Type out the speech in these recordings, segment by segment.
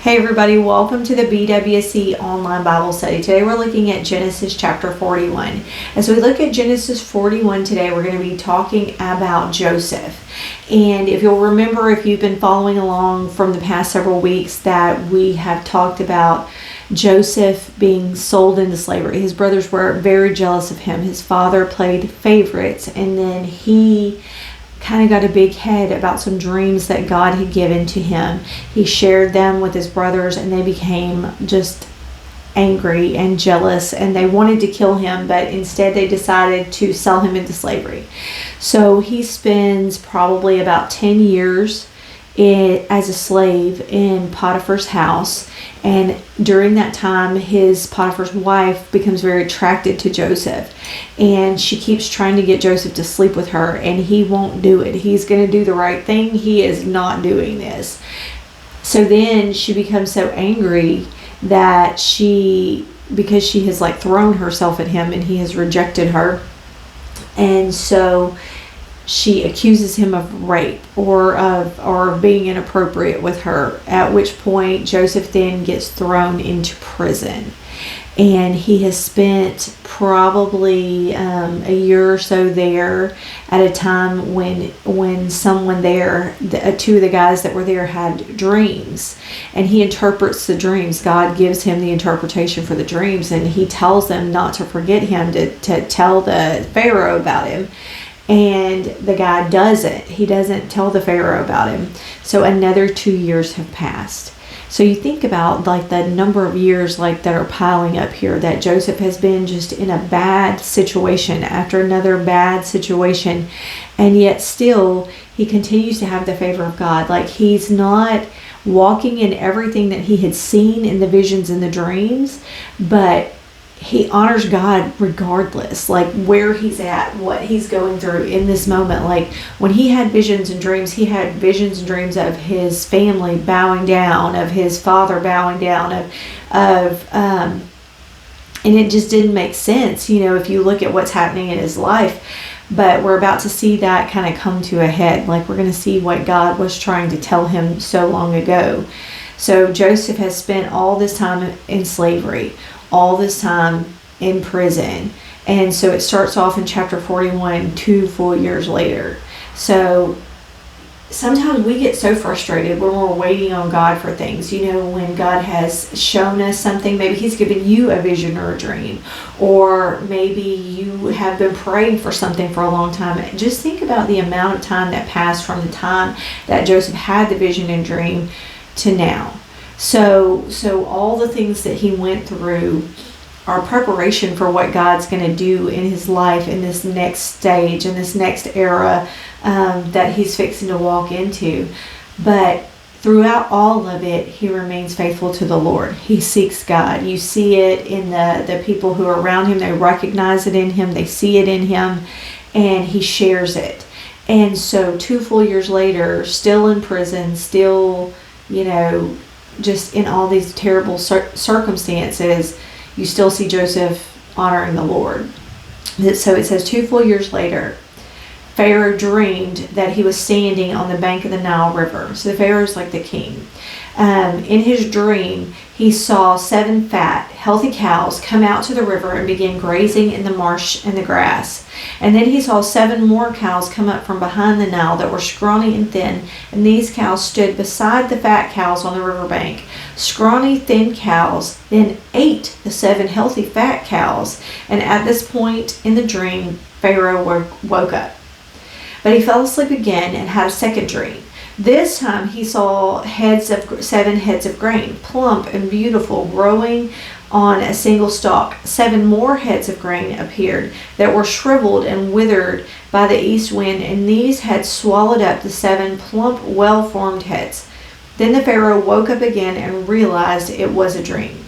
Hey everybody, welcome to the BWC Online Bible Study. Today we're looking at Genesis chapter 41. As we look at Genesis 41 today, we're going to be talking about Joseph. And if you'll remember, if you've been following along from the past several weeks, that we have talked about Joseph being sold into slavery. His brothers were very jealous of him. His father played favorites, and then he kind of got a big head about some dreams that God had given to him. He shared them with his brothers, and they became just angry and jealous, and they wanted to kill him, but instead they decided to sell him into slavery. So he spends probably about 10 years as a slave in Potiphar's house, and during that time Potiphar's wife becomes very attracted to Joseph, and she keeps trying to get Joseph to sleep with her, and he won't do it. He's going to do the right thing. He is not doing this. So then she becomes so angry that because she has thrown herself at him and he has rejected her, and so she accuses him of rape or being inappropriate with her, at which point Joseph then gets thrown into prison. And he has spent probably a year or so there at a time when someone there, two of the guys that were there, had dreams. And he interprets the dreams. God gives him the interpretation for the dreams, and he tells them not to forget him, to tell the Pharaoh about him. And the guy doesn't. He doesn't tell the Pharaoh about him. So another 2 years have passed. So you think about the number of years that are piling up here, that Joseph has been just in a bad situation after another bad situation, and yet still he continues to have the favor of God. He's not walking in everything that he had seen in the visions and the dreams, but he honors God regardless, where he's at, what he's going through in this moment. When he had visions and dreams, he had visions and dreams of his family bowing down, of his father bowing down, and it just didn't make sense, if you look at what's happening in his life. But we're about to see that kind of come to a head. We're going to see what God was trying to tell him so long ago. So Joseph has spent all this time in slavery, all this time in prison. And so it starts off in chapter 41, 2 full years later. So sometimes we get so frustrated when we're waiting on God for things. When God has shown us something, maybe he's given you a vision or a dream, or maybe you have been praying for something for a long time. Just think about the amount of time that passed from the time that Joseph had the vision and dream to now. So all the things that he went through are preparation for what God's going to do in his life in this next stage, in this next era that he's fixing to walk into. But throughout all of it, he remains faithful to the Lord. He seeks God. You see it in the people who are around him. They recognize it in him. They see it in him, and he shares it. And so 2 full years later, still in prison, still, just in all these terrible circumstances, you still see Joseph honoring the Lord. So it says 2 full years later, Pharaoh dreamed that he was standing on the bank of the Nile River. So the Pharaoh's like the king. In his dream, he saw 7 fat, healthy cows come out to the river and begin grazing in the marsh and the grass. And then he saw 7 more cows come up from behind the Nile that were scrawny and thin, and these cows stood beside the fat cows on the riverbank. Scrawny, thin cows then ate the 7 healthy fat cows, and at this point in the dream, Pharaoh woke up. But he fell asleep again and had a second dream. This time he saw 7 heads of grain, plump and beautiful, growing on a single stalk. 7 more heads of grain appeared that were shriveled and withered by the east wind, and these had swallowed up the 7 plump, well-formed heads. Then the Pharaoh woke up again and realized it was a dream.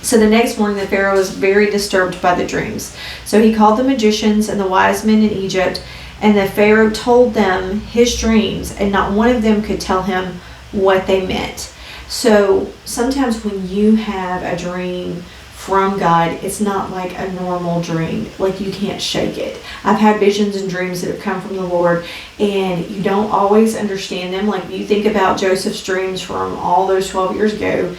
So the next morning the Pharaoh was very disturbed by the dreams. So he called the magicians and the wise men in Egypt, and the Pharaoh told them his dreams, and not one of them could tell him what they meant. So sometimes when you have a dream from God. It's not like a normal dream. Like, you can't shake it. I've had visions and dreams that have come from the Lord, and you don't always understand them. Like, you think about Joseph's dreams from all those 12 years ago.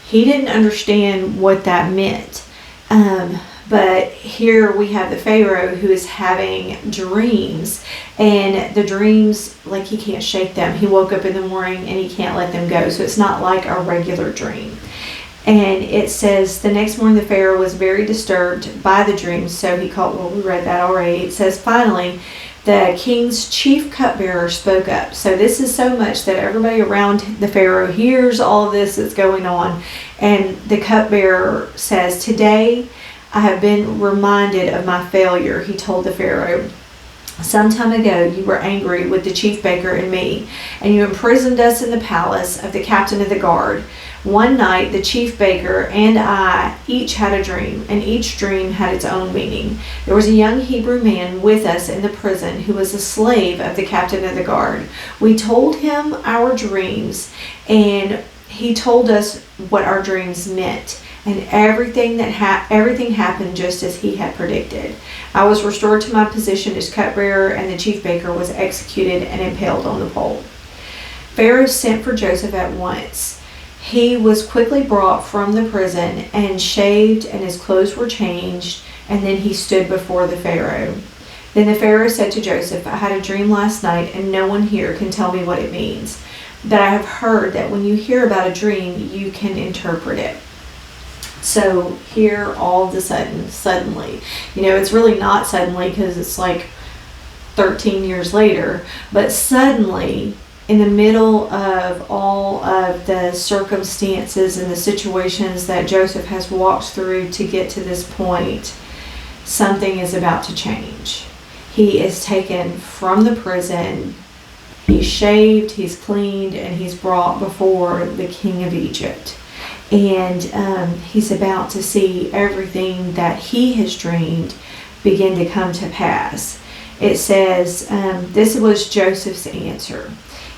He didn't understand what that meant. But here we have the Pharaoh who is having dreams, and the dreams, like, he can't shake them. He woke up in the morning and he can't let them go. So it's not like a regular dream. And it says, the next morning the Pharaoh was very disturbed by the dreams. So he called, well, we read that already. It says, finally, the king's chief cupbearer spoke up. So this is so much that everybody around the Pharaoh hears all of this that's going on. And the cupbearer says, today I have been reminded of my failure, he told the Pharaoh. Some time ago you were angry with the chief baker and me, and you imprisoned us in the palace of the captain of the guard. One night the chief baker and I each had a dream, and each dream had its own meaning. There was a young Hebrew man with us in the prison who was a slave of the captain of the guard. We told him our dreams, and he told us what our dreams meant. And everything happened just as he had predicted. I was restored to my position as cupbearer, and the chief baker was executed and impaled on the pole. Pharaoh sent for Joseph at once. He was quickly brought from the prison and shaved, and his clothes were changed, and then he stood before the Pharaoh. Then the Pharaoh said to Joseph, I had a dream last night, and no one here can tell me what it means. But I have heard that when you hear about a dream, you can interpret it. So here, all of a sudden, suddenly, it's really not suddenly because it's like 13 years later, but suddenly, in the middle of all of the circumstances and the situations that Joseph has walked through to get to this point, something is about to change. He is taken from the prison, he's shaved, he's cleaned, and he's brought before the king of Egypt. And he's about to see everything that he has dreamed begin to come to pass. It says, this was Joseph's answer.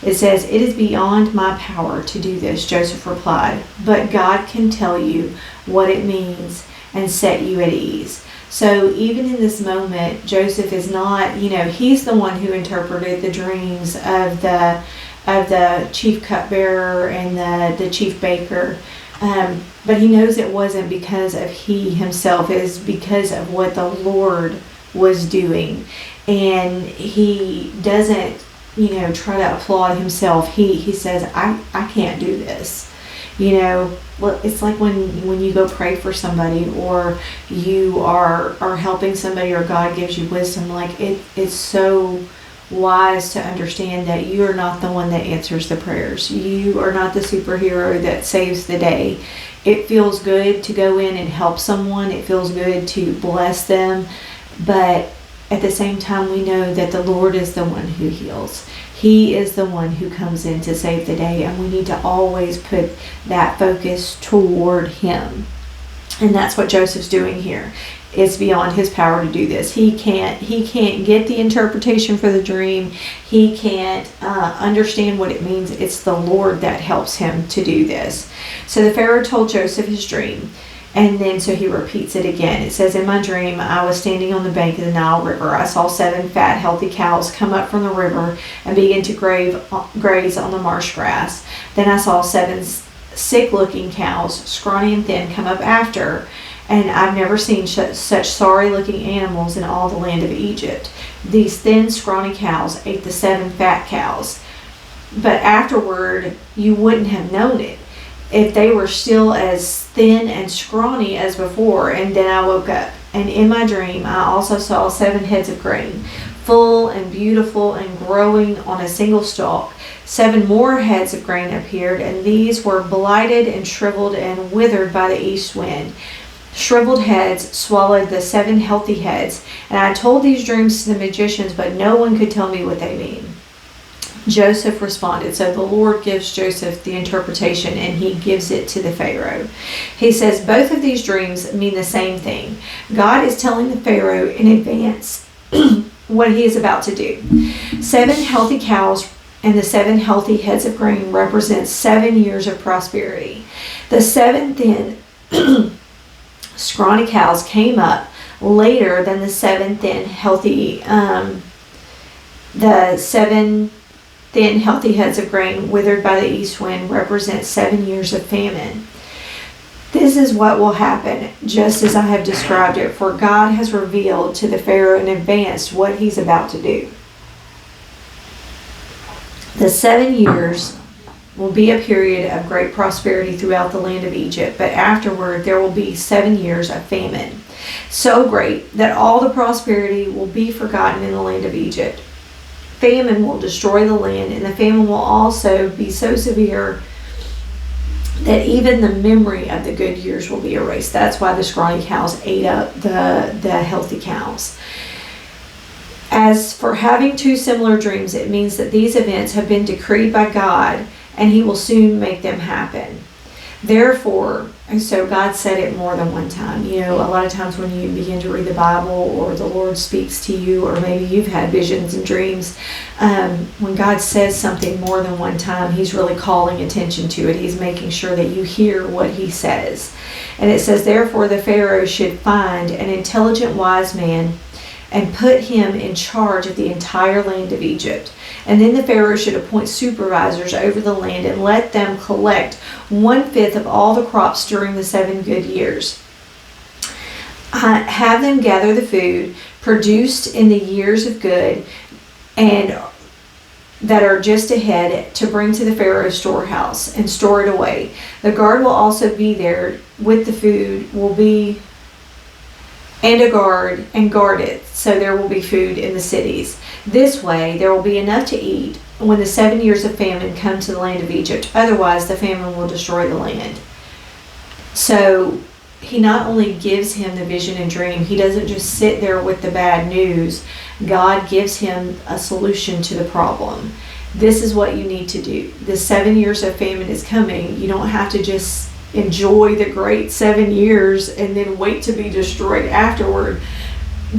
It says, it is beyond my power to do this, Joseph replied, but God can tell you what it means and set you at ease. So even in this moment, Joseph is not, he's the one who interpreted the dreams of the chief cupbearer and the chief baker. But he knows it wasn't because of he himself. It is because of what the Lord was doing. And he doesn't, try to applaud himself. He says, I can't do this. It's like when you go pray for somebody, or you are helping somebody, or God gives you wisdom. Like, it's so wise to understand that you are not the one that answers the prayers. You are not the superhero that saves the day. It feels good to go in and help someone. It feels good to bless them. But at the same time, we know that the Lord is the one who heals. He is the one who comes in to save the day. And we need to always put that focus toward Him. And that's what Joseph's doing here. It's beyond his power to do this. He can't get the interpretation for the dream. He can't understand what it means. It's the Lord that helps him to do this. So the Pharaoh told Joseph his dream, and then so he repeats it again. It says, in my dream, I was standing on the bank of the Nile River. I saw 7 fat, healthy cows come up from the river and begin to graze on the marsh grass. Then I saw 7 sick-looking cows, scrawny and thin, come up after. And I've never seen such sorry-looking animals in all the land of Egypt. These thin, scrawny cows ate the 7 fat cows. But afterward, you wouldn't have known it if they were still as thin and scrawny as before. And then I woke up, and in my dream, I also saw 7 heads of grain, full and beautiful and growing on a single stalk. 7 more heads of grain appeared, and these were blighted and shriveled and withered by the east wind. Shriveled heads swallowed the 7 healthy heads, and I told these dreams to the magicians, but no one could tell me what they mean. Joseph responded. So the Lord gives Joseph the interpretation, and he gives it to the Pharaoh. He says both of these dreams mean the same thing. God is telling the Pharaoh in advance what he is about to do. 7 healthy cows and the 7 healthy heads of grain represent 7 years of prosperity. The 7 thin scrawny cows came up later than the 7 thin healthy heads of grain withered by the east wind represent 7 years of famine. This is what will happen, just as I have described it, for God has revealed to the Pharaoh in advance what he's about to do. The 7 years will be a period of great prosperity throughout the land of Egypt, but afterward there will be 7 years of famine, so great that all the prosperity will be forgotten in the land of Egypt. Famine will destroy the land, and the famine will also be so severe that even the memory of the good years will be erased. That's why the scrawny cows ate up the healthy cows. As for having 2 similar dreams, it means that these events have been decreed by God, and he will soon make them happen. Therefore, and so God said it more than one time. You know, a lot of times when you begin to read the Bible, or the Lord speaks to you, or maybe you've had visions and dreams, when God says something more than one time, he's really calling attention to it. He's making sure that you hear what he says. And it says, therefore the Pharaoh should find an intelligent wise man and put him in charge of the entire land of Egypt. And then the Pharaoh should appoint supervisors over the land and let them collect 1/5 of all the crops during the 7 good years. Have them gather the food produced in the years of good and that are just ahead to bring to the Pharaoh's storehouse and store it away. The guard will also be there with the food, will be and a guard and guard it, so there will be food in the cities. This way there will be enough to eat when the 7 years of famine come to the land of Egypt. Otherwise the famine will destroy the land. So he not only gives him the vision and dream, he doesn't just sit there with the bad news. God gives him a solution to the problem. This is what you need to do. The 7 years of famine is coming. You don't have to just enjoy the great 7 years and then wait to be destroyed afterward.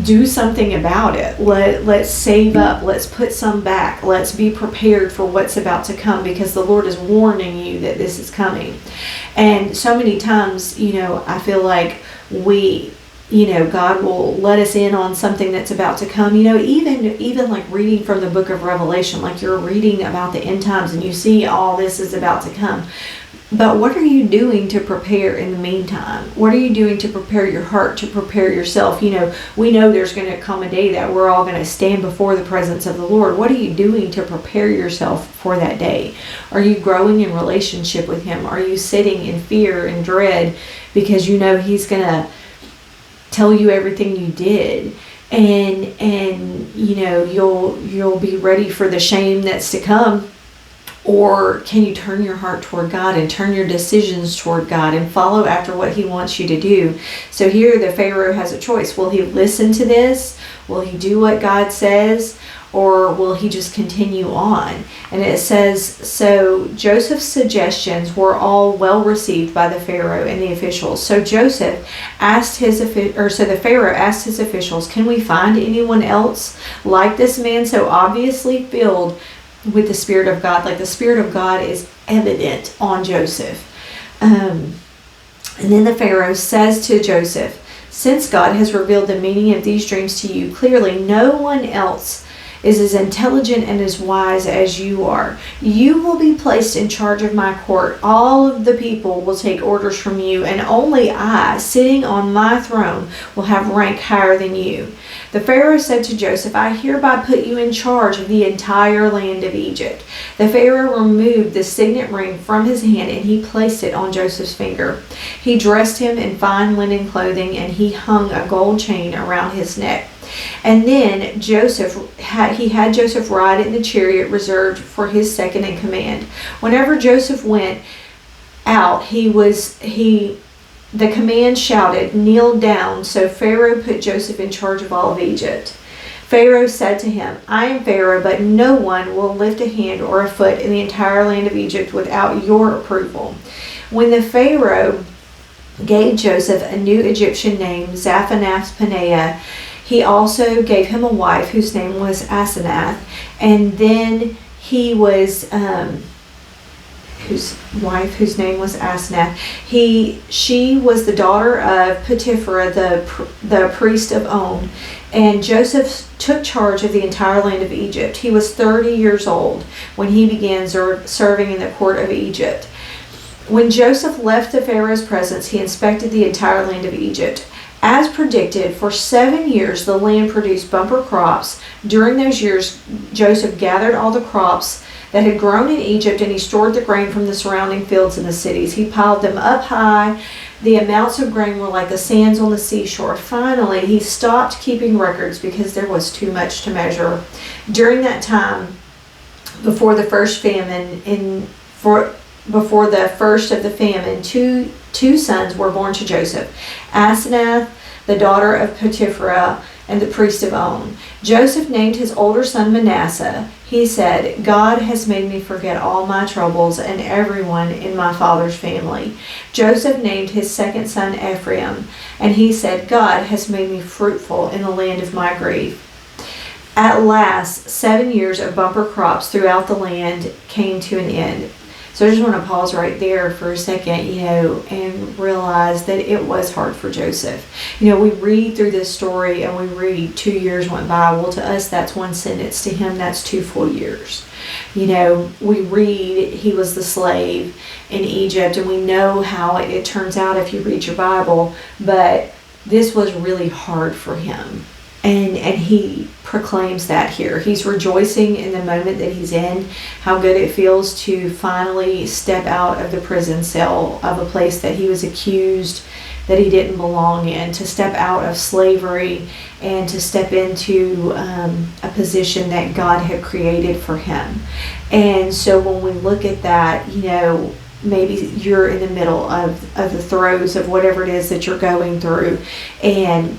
Do something about it. Let's save up. Let's put some back. Let's be prepared for what's about to come, because the Lord is warning you that this is coming. And so many times, I feel like God will let us in on something that's about to come. Even like reading from the book of Revelation, like you're reading about the end times and you see all this is about to come. But what are you doing to prepare in the meantime? What are you doing to prepare your heart, to prepare yourself? We know there's going to come a day that we're all going to stand before the presence of the Lord. What are you doing to prepare yourself for that day? Are you growing in relationship with him? Are you sitting in fear and dread because he's going to tell you everything you did? And you'll be ready for the shame that's to come? Or can you turn your heart toward God and turn your decisions toward God and follow after what he wants you to do? So here the Pharaoh has a choice. Will he listen to this? Will he do what God says? Or will he just continue on? And it says, so Joseph's suggestions were all well received by the Pharaoh and the officials. So the Pharaoh asked his officials, can we find anyone else like this man so obviously filled with the Spirit of God? Like the Spirit of God is evident on Joseph. And then the Pharaoh says to Joseph, since God has revealed the meaning of these dreams to you, clearly no one else is as intelligent and as wise as you are. You will be placed in charge of my court. All of the people will take orders from you, and only I, sitting on my throne, will have rank higher than you. The Pharaoh said to Joseph, I hereby put you in charge of the entire land of Egypt. The Pharaoh removed the signet ring from his hand and he placed it on Joseph's finger. He dressed him in fine linen clothing and he hung a gold chain around his neck. And then he had Joseph ride in the chariot reserved for his second in command. Whenever Joseph went out, the command shouted, kneel down. So Pharaoh put Joseph in charge of all of Egypt. Pharaoh said to him, I am Pharaoh, but no one will lift a hand or a foot in the entire land of Egypt without your approval. When the Pharaoh gave Joseph a new Egyptian name, Zaphanath-Paneah, he also gave him a wife whose name was Asenath, and then he was whose name was Asenath. She was the daughter of Potiphar, the priest of On, and Joseph took charge of the entire land of Egypt. He was 30 years old when he began serving in the court of Egypt. When Joseph left the Pharaoh's presence, he inspected the entire land of Egypt. As predicted, for 7 years the land produced bumper crops. During those years, Joseph gathered all the crops that had grown in Egypt, and he stored the grain from the surrounding fields in the cities. He piled them up high. The amounts of grain were like the sands on the seashore. Finally, he stopped keeping records because there was too much to measure. During that time, before the first of the famine, two sons were born to Joseph: Asenath, the daughter of Potiphar, and the priest of On. Joseph named his older son Manasseh. He said, "God has made me forget all my troubles and everyone in my father's family." Joseph named his second son Ephraim, and he said, "God has made me fruitful in the land of my grief." At last, 7 years of bumper crops throughout the land came to an end. So I just want to pause right there for a second, and realize that it was hard for Joseph. We read through this story and we read 2 years went by. Well, to us, that's one sentence. To him, that's 2 full years. We read he was the slave in Egypt, and we know how it turns out if you read your Bible, but this was really hard for him. And he proclaims that here. He's rejoicing in the moment that he's in, how good it feels to finally step out of the prison cell of a place that he was accused that he didn't belong in, to step out of slavery and to step into a position that God had created for him. And so when we look at that, maybe you're in the middle of the throes of whatever it is that you're going through, and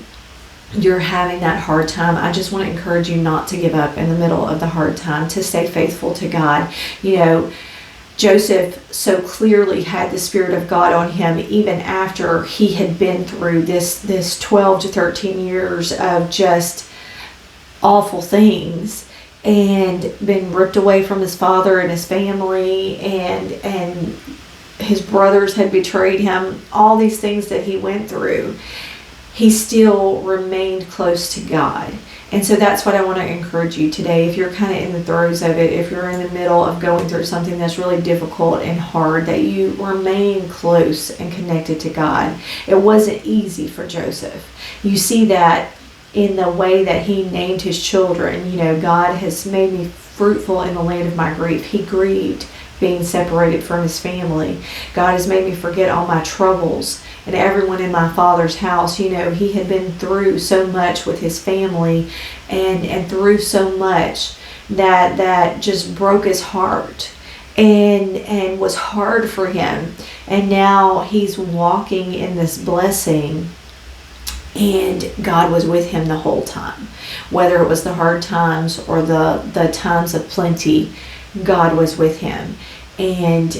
you're having that hard time. I just want to encourage you not to give up in the middle of the hard time, to stay faithful to God. Joseph so clearly had the Spirit of God on him even after he had been through this 12 to 13 years of just awful things and been ripped away from his father and his family, and his brothers had betrayed him, all these things that he went through. He still remained close to God. And so that's what I want to encourage you today. If you're kind of in the throes of it, if you're in the middle of going through something that's really difficult and hard, that you remain close and connected to God. It wasn't easy for Joseph. You see that in the way that he named his children. God has made me fruitful in the land of my grief. He grieved being separated from his family. God has made me forget all my troubles and everyone in my father's house. He had been through so much with his family and through so much that just broke his heart and was hard for him. And now he's walking in this blessing, and God was with him the whole time. Whether it was the hard times or the times of plenty, God was with him. And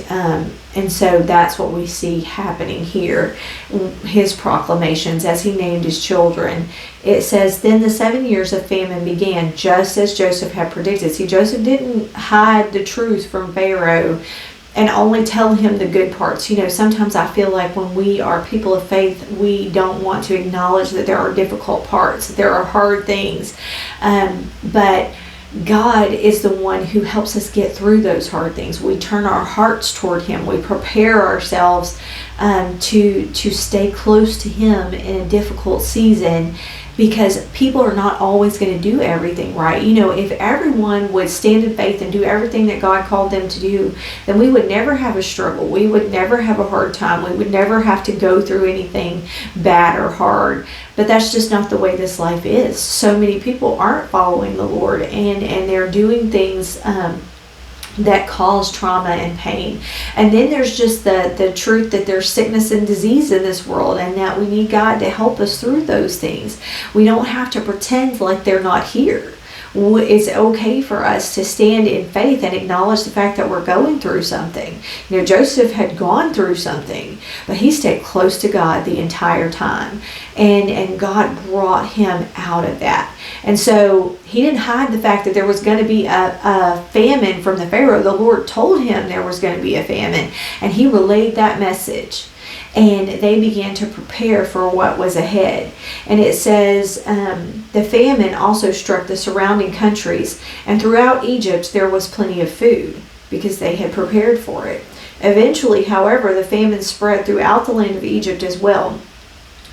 so that's what we see happening here. His proclamations as he named his children. It says, "Then the 7 years of famine began, just as Joseph had predicted." See, Joseph didn't hide the truth from Pharaoh and only tell him the good parts. Sometimes I feel like when we are people of faith, we don't want to acknowledge that there are difficult parts, there are hard things. But God is the one who helps us get through those hard things. We turn our hearts toward Him. We prepare ourselves to stay close to Him in a difficult season, because people are not always going to do everything right. If everyone would stand in faith and do everything that God called them to do, then we would never have a struggle. We would never have a hard time. We would never have to go through anything bad or hard. But that's just not the way this life is. So many people aren't following the Lord, and they're doing things that cause trauma and pain. And then there's just the truth that there's sickness and disease in this world, and that we need God to help us through those things. We don't have to pretend like they're not here. It's okay for us to stand in faith and acknowledge the fact that we're going through something. Joseph had gone through something, but he stayed close to God the entire time. And God brought him out of that. And so he didn't hide the fact that there was going to be a famine from the Pharaoh. The Lord told him there was going to be a famine, and he relayed that message. And they began to prepare for what was ahead. And it says, the famine also struck the surrounding countries, and throughout Egypt there was plenty of food, because they had prepared for it. Eventually, however, the famine spread throughout the land of Egypt as well.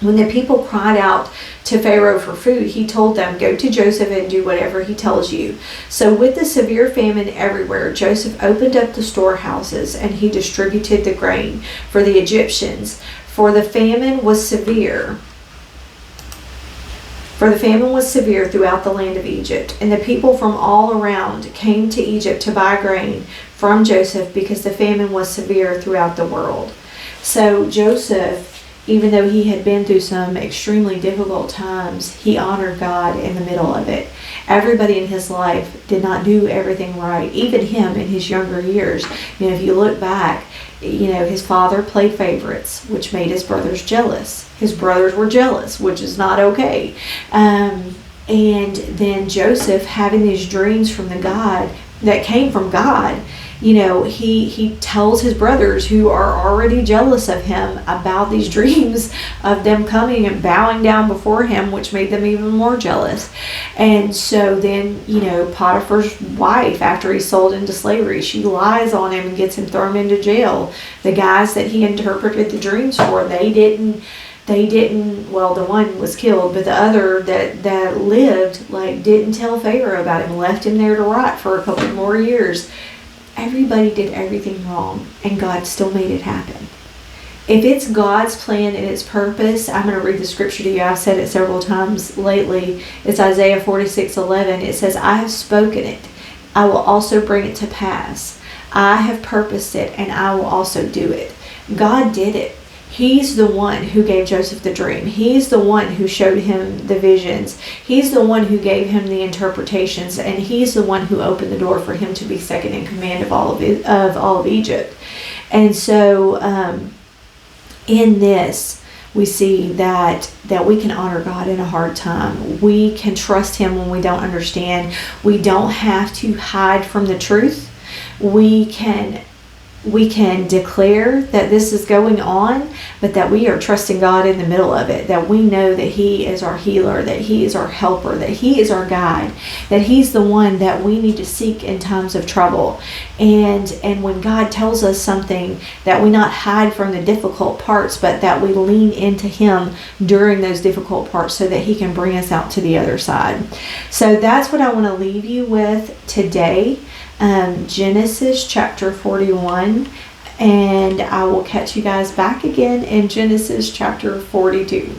When the people cried out to Pharaoh for food, he told them, "Go to Joseph and do whatever he tells you." So with the severe famine everywhere, Joseph opened up the storehouses and he distributed the grain for the Egyptians, for the famine was severe. For the famine was severe throughout the land of Egypt, and the people from all around came to Egypt to buy grain from Joseph, because the famine was severe throughout the world. So Joseph, even though he had been through some extremely difficult times, he honored God in the middle of it. Everybody in his life did not do everything right, even him in his younger years. If you look back, his father played favorites, which made his brothers jealous. His brothers were jealous, which is not okay. And then Joseph, having these dreams from the God that came from God, he tells his brothers, who are already jealous of him, about these dreams of them coming and bowing down before him, which made them even more jealous. And so then, Potiphar's wife, after he's sold into slavery, she lies on him and gets him thrown into jail. The guys that he interpreted the dreams for, they didn't, well, the one was killed, but the other that lived, didn't tell Pharaoh about him, left him there to rot for a couple more years. Everybody did everything wrong, and God still made it happen. If it's God's plan and its purpose, I'm going to read the scripture to you. I've said it several times lately. It's Isaiah 46:11. It says, "I have spoken it. I will also bring it to pass. I have purposed it, and I will also do it." God did it. He's the one who gave Joseph the dream. He's the one who showed him the visions. He's the one who gave him the interpretations, and he's the one who opened the door for him to be second in command of all of Egypt. And so, in this, we see that we can honor God in a hard time. We can trust him when we don't understand. We don't have to hide from the truth. We can declare that this is going on, but that we are trusting God in the middle of it, that we know that he is our healer, that he is our helper, that he is our guide, that he's the one that we need to seek in times of trouble. And when God tells us something, that we not hide from the difficult parts, but that we lean into him during those difficult parts so that he can bring us out to the other side. So that's what I want to leave you with today. Genesis chapter 41, and I will catch you guys back again in Genesis chapter 42.